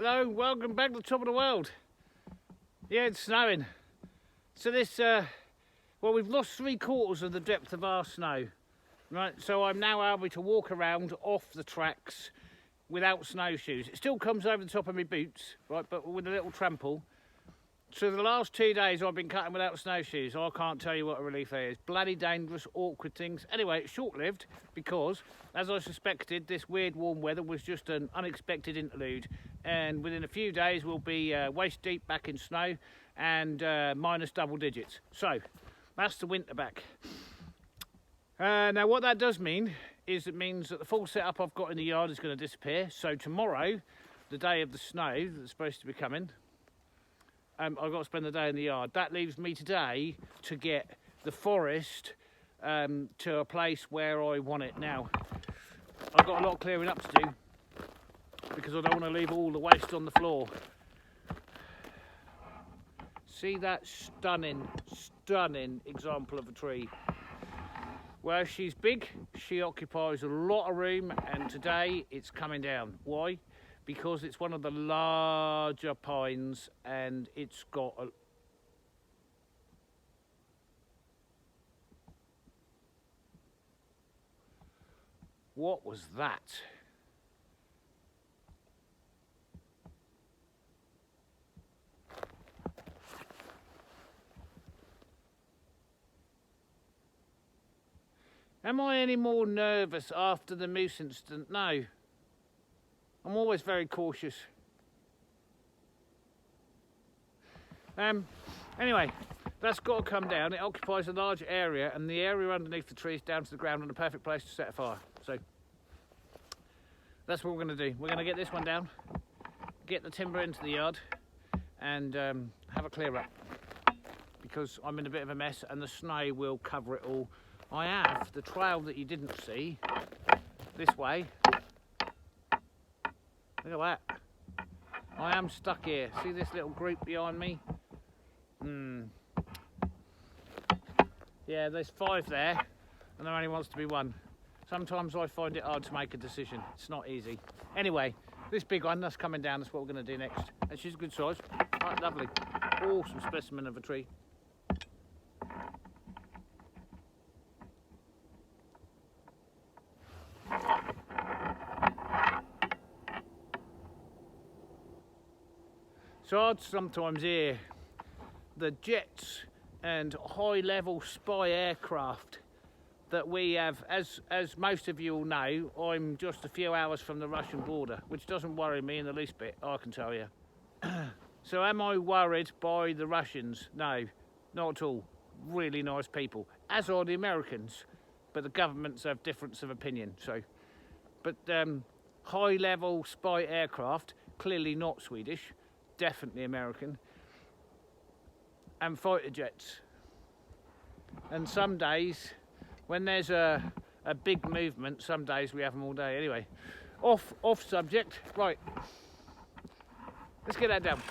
Hello, welcome back to the top of the world. Yeah, it's snowing. So this, well, we've lost 3/4 of the depth of our snow, right? So I'm now able to walk around off the tracks without snowshoes. It still comes over the top of my boots, right, but with a little trample. So the last 2 days I've been cutting without snowshoes. I can't tell you what a relief it is. Bloody dangerous, awkward things. Anyway, it's short-lived because, as I suspected, this weird warm weather was just an unexpected interlude. And within a few days we'll be waist deep back in snow and minus double digits. So that's the winter back. Now what that does mean is it means that the full setup I've got in the yard is going to disappear. So tomorrow, the day of the snow that's supposed to be coming, I've got to spend the day in the yard. That leaves me today to get the forest to a place where I want it. Now, I've got a lot of clearing up to do because I don't want to leave all the waste on the floor. See that stunning example of a tree? Well, she's big, she occupies a lot of room, and today it's coming down. Why? Because it's one of the larger pines and it's got a... What was that? Am I any more nervous after the moose incident? No. I'm always very cautious. Anyway, that's got to come down. It occupies a large area, and the area underneath the tree is down to the ground and a perfect place to set a fire. So that's what we're going to do. We're going to get this one down, get the timber into the yard, and have a clear up, because I'm in a bit of a mess and the snow will cover it all. I have the trail that you didn't see this way. Look at that. I am stuck here. See this little group behind me? Yeah, there's 5 there, and there only wants to be 1. Sometimes I find it hard to make a decision. It's not easy. Anyway, this big one that's coming down, that's what we're going to do next. And she's a good size. Right, lovely. Awesome specimen of a tree. So I'd sometimes hear the jets and high-level spy aircraft that we have. As most of you all know, I'm just a few hours from the Russian border, which doesn't worry me in the least bit, I can tell you. So am I worried by the Russians? No, not at all. Really nice people, as are the Americans, but the governments have difference of opinion. So, but high-level spy aircraft, clearly not Swedish, definitely American, and fighter jets. And some days, when there's a big movement, some days we have them all day. Anyway, off subject. Right, let's get that down.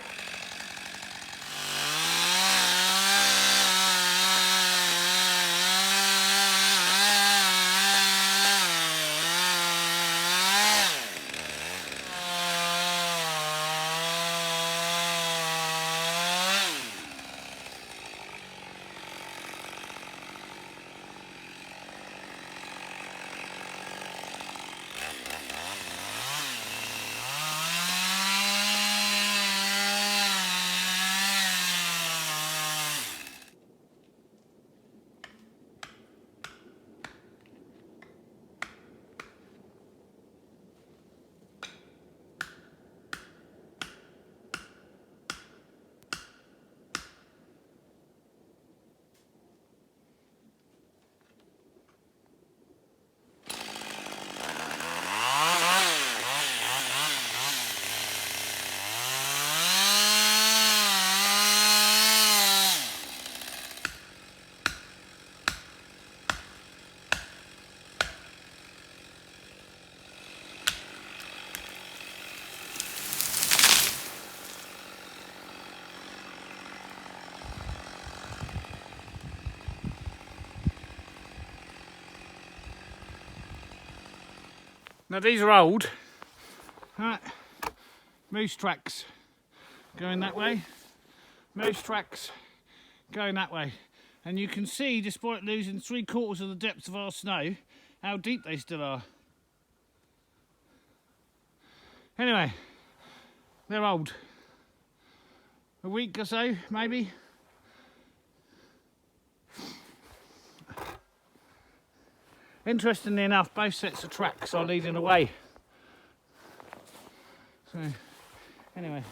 Now these are old, right? moose tracks going that way, moose tracks going that way. And you can see, despite losing 3/4 of the depth of our snow, how deep they still are. Anyway, they're old. A week or so, maybe. Interestingly enough, both sets of tracks are leading away. So, anyway.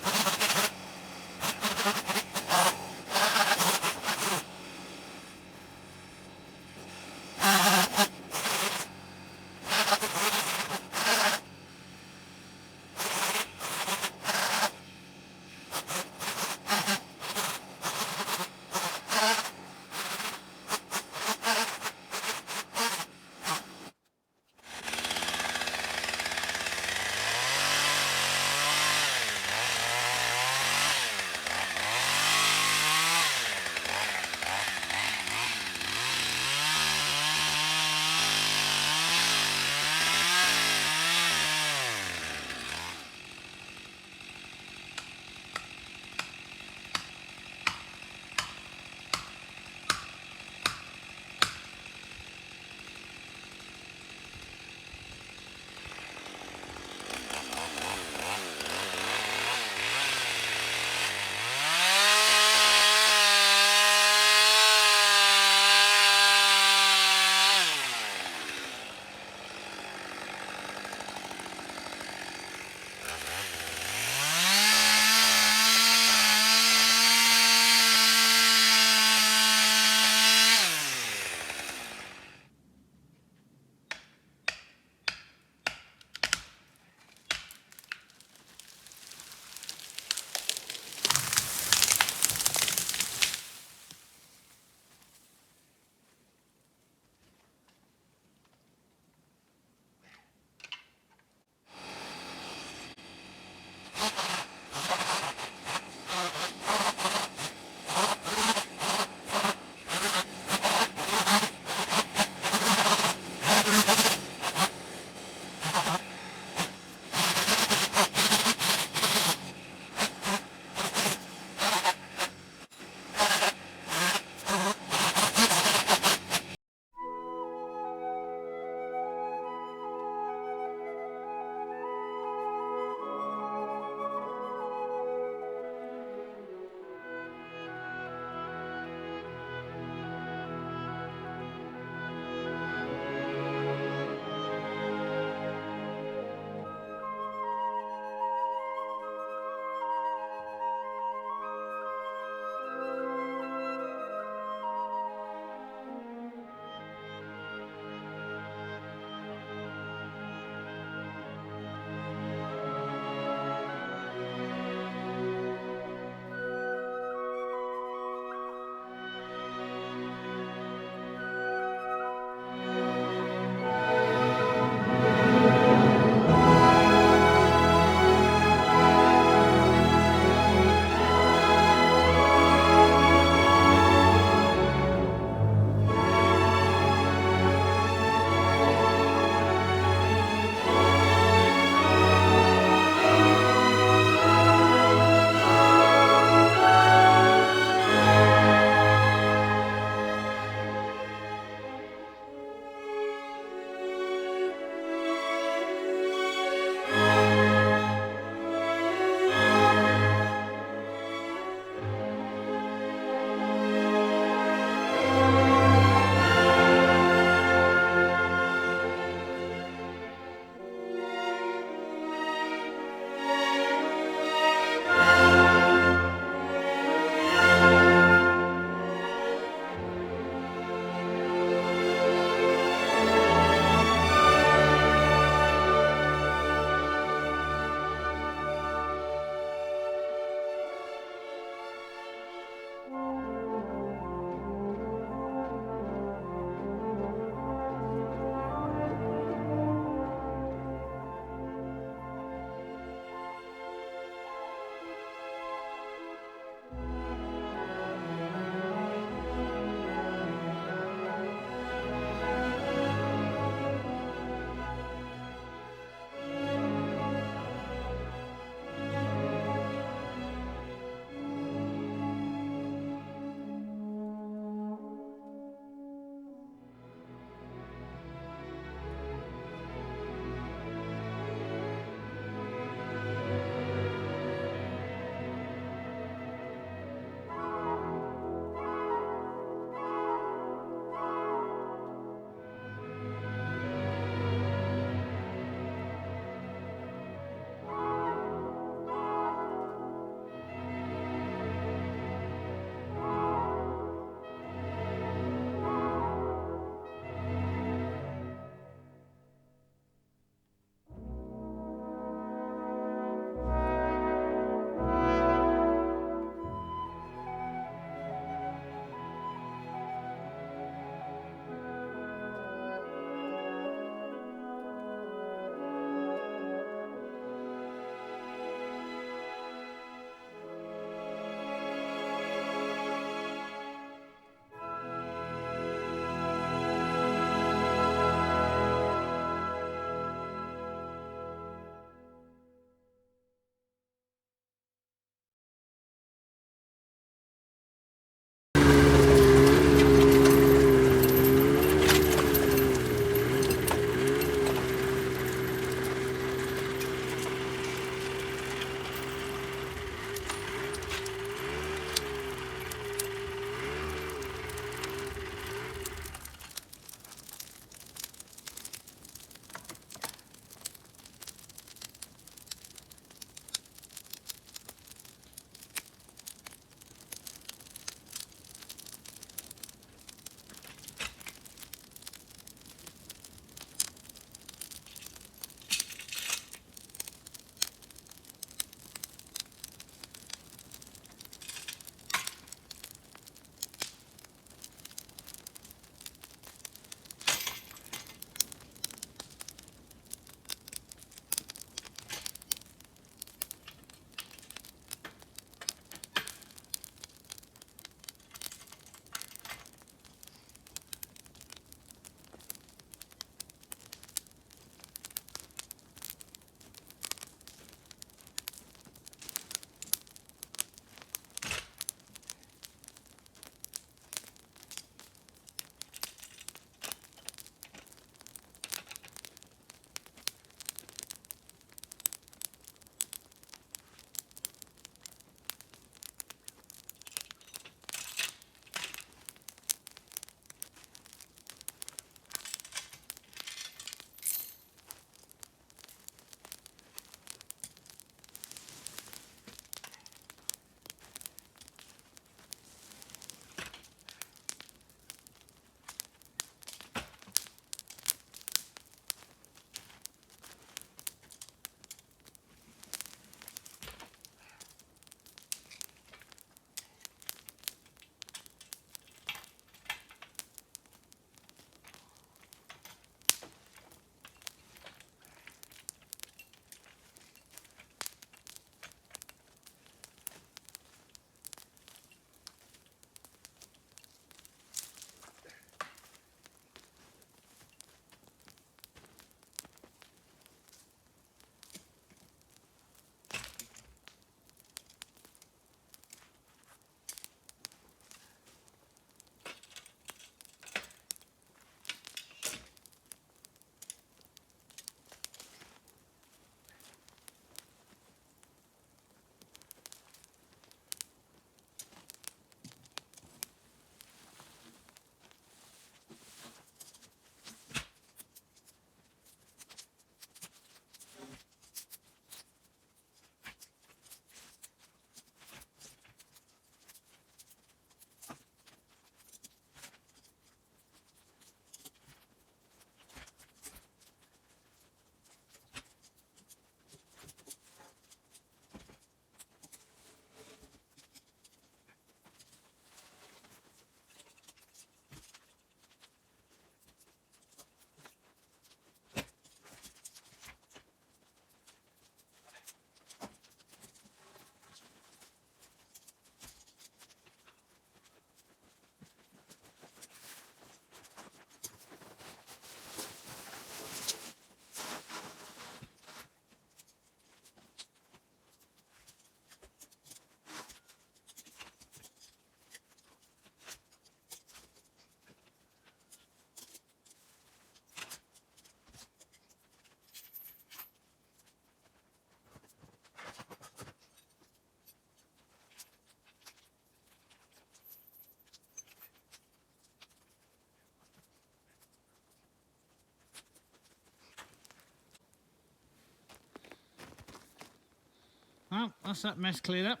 Well, that's that mess cleared up.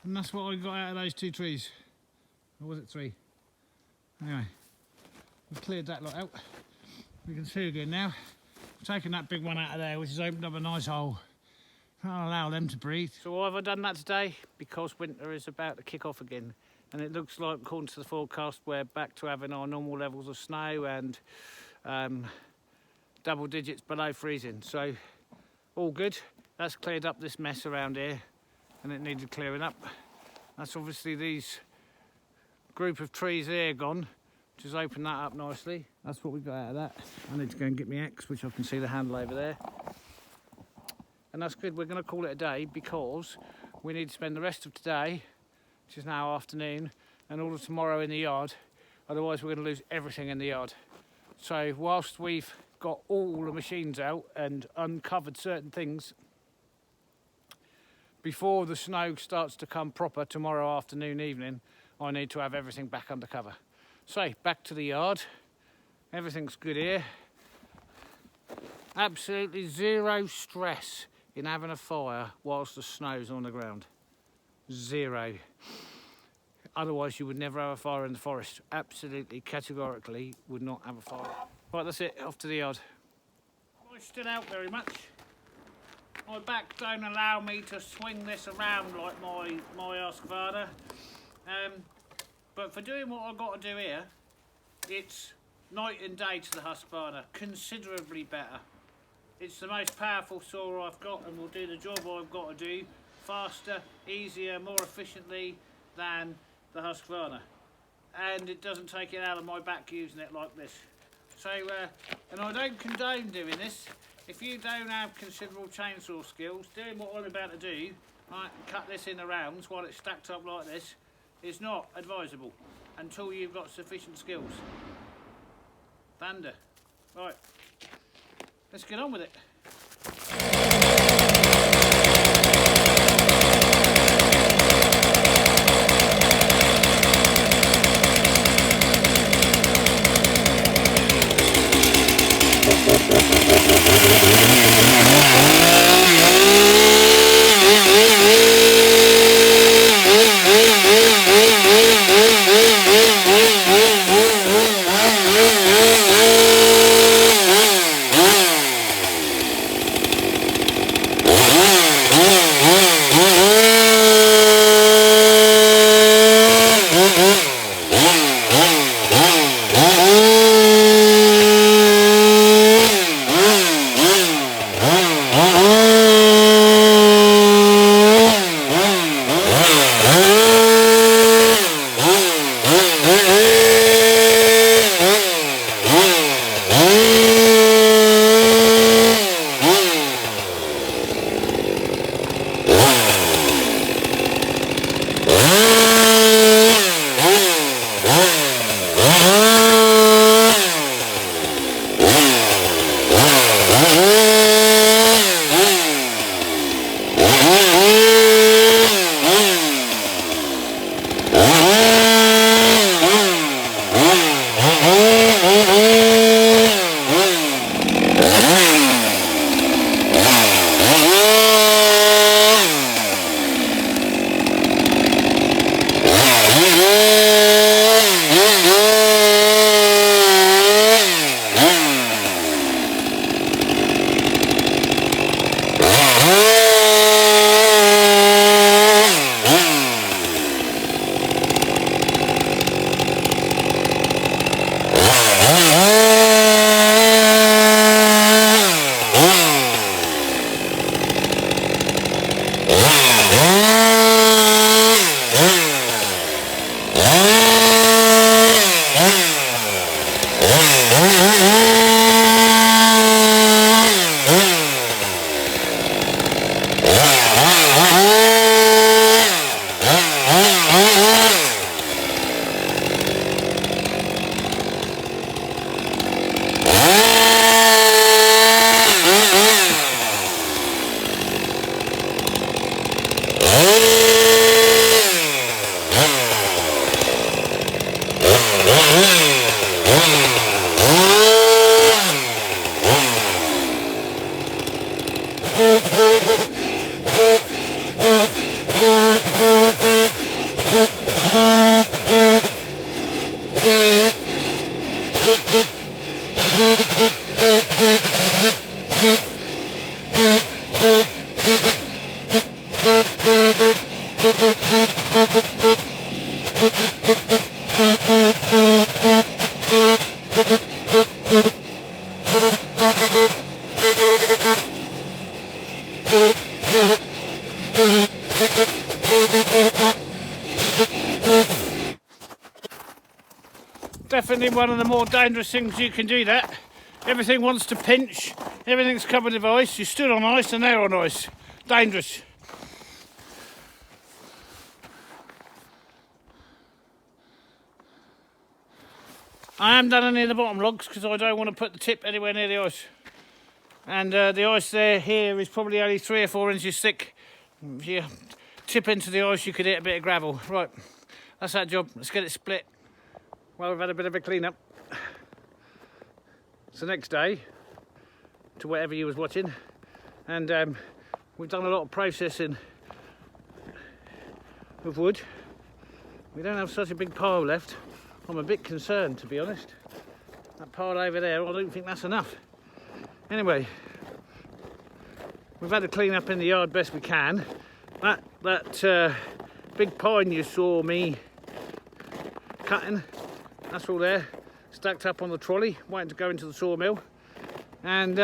And that's what I got out of those 2 trees. Or was it 3? Anyway, we've cleared that lot out. We can see again now. I've taken that big one out of there, which has opened up a nice hole. I'll allow them to breathe. So why have I done that today? Because winter is about to kick off again. And it looks like, according to the forecast, we're back to having our normal levels of snow and double digits below freezing. So all good. That's cleared up this mess around here, and it needed clearing up. That's obviously these group of trees here gone, which has opened that up nicely. That's what we got out of that. I need to go and get my axe, which I can see the handle over there. And that's good. We're going to call it a day because we need to spend the rest of today, which is now afternoon, and all of tomorrow in the yard. Otherwise we're going to lose everything in the yard. So whilst we've got all the machines out and uncovered certain things, before the snow starts to come proper tomorrow afternoon, evening, I need to have everything back under cover. So back to the yard. Everything's good here. Absolutely zero stress in having a fire whilst the snow's on the ground. Zero. Otherwise you would never have a fire in the forest. Absolutely, categorically would not have a fire. Right, that's it, off to the yard. I stood out very much. My back don't allow me to swing this around like my Husqvarna. But for doing what I've got to do here, it's night and day to the Husqvarna, considerably better. It's the most powerful saw I've got and will do the job I've got to do faster, easier, more efficiently than the Husqvarna. And it doesn't take it out of my back using it like this. So, and I don't condone doing this. If you don't have considerable chainsaw skills, doing what I'm about to do, right, and cut this in the rounds while it's stacked up like this, is not advisable until you've got sufficient skills. Thunder. Right, let's get on with it. Definitely one of the more dangerous things you can do that. Everything wants to pinch, everything's covered with ice, you stood on ice and they're on ice. Dangerous. I haven't done any of the bottom logs because I don't want to put the tip anywhere near the ice. And the ice here is probably only 3 or 4 inches thick. If you tip into the ice you could hit a bit of gravel. Right, that's that job, let's get it split. Well, we've had a bit of a clean up. It's the next day to whatever you was watching, and we've done a lot of processing with wood. We don't have such a big pile left. I'm a bit concerned, to be honest. That pile over there, I don't think that's enough. Anyway, we've had to clean up in the yard best we can. That big pine you saw me cutting, that's all there, stacked up on the trolley, waiting to go into the sawmill. And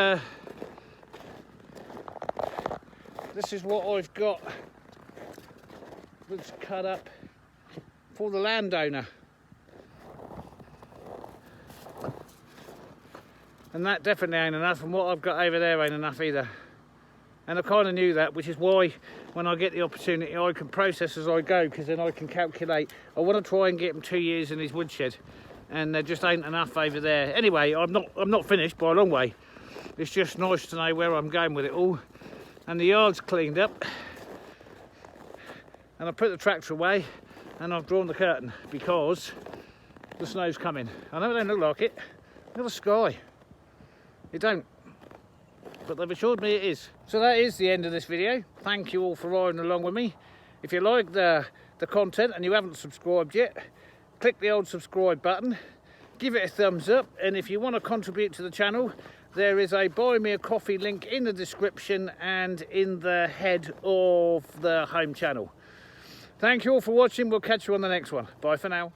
this is what I've got that's cut up for the landowner. And that definitely ain't enough, and what I've got over there ain't enough either. And I kind of knew that, which is why when I get the opportunity I can process as I go, because then I can calculate. I want to try and get him 2 years in his woodshed, and there just ain't enough over there. Anyway, I'm not finished by a long way. It's just nice to know where I'm going with it all. And the yard's cleaned up, and I put the tractor away, and I've drawn the curtain because the snow's coming. I know it don't look like it. Look at the sky. It don't, but they've assured me it is. So that is the end of this video. Thank you all for riding along with me. If you like the content and you haven't subscribed yet, click the old subscribe button, give it a thumbs up, and if you want to contribute to the channel, there is a buy me a coffee link in the description and in the head of the home channel. Thank you all for watching. We'll catch you on the next one. Bye for now.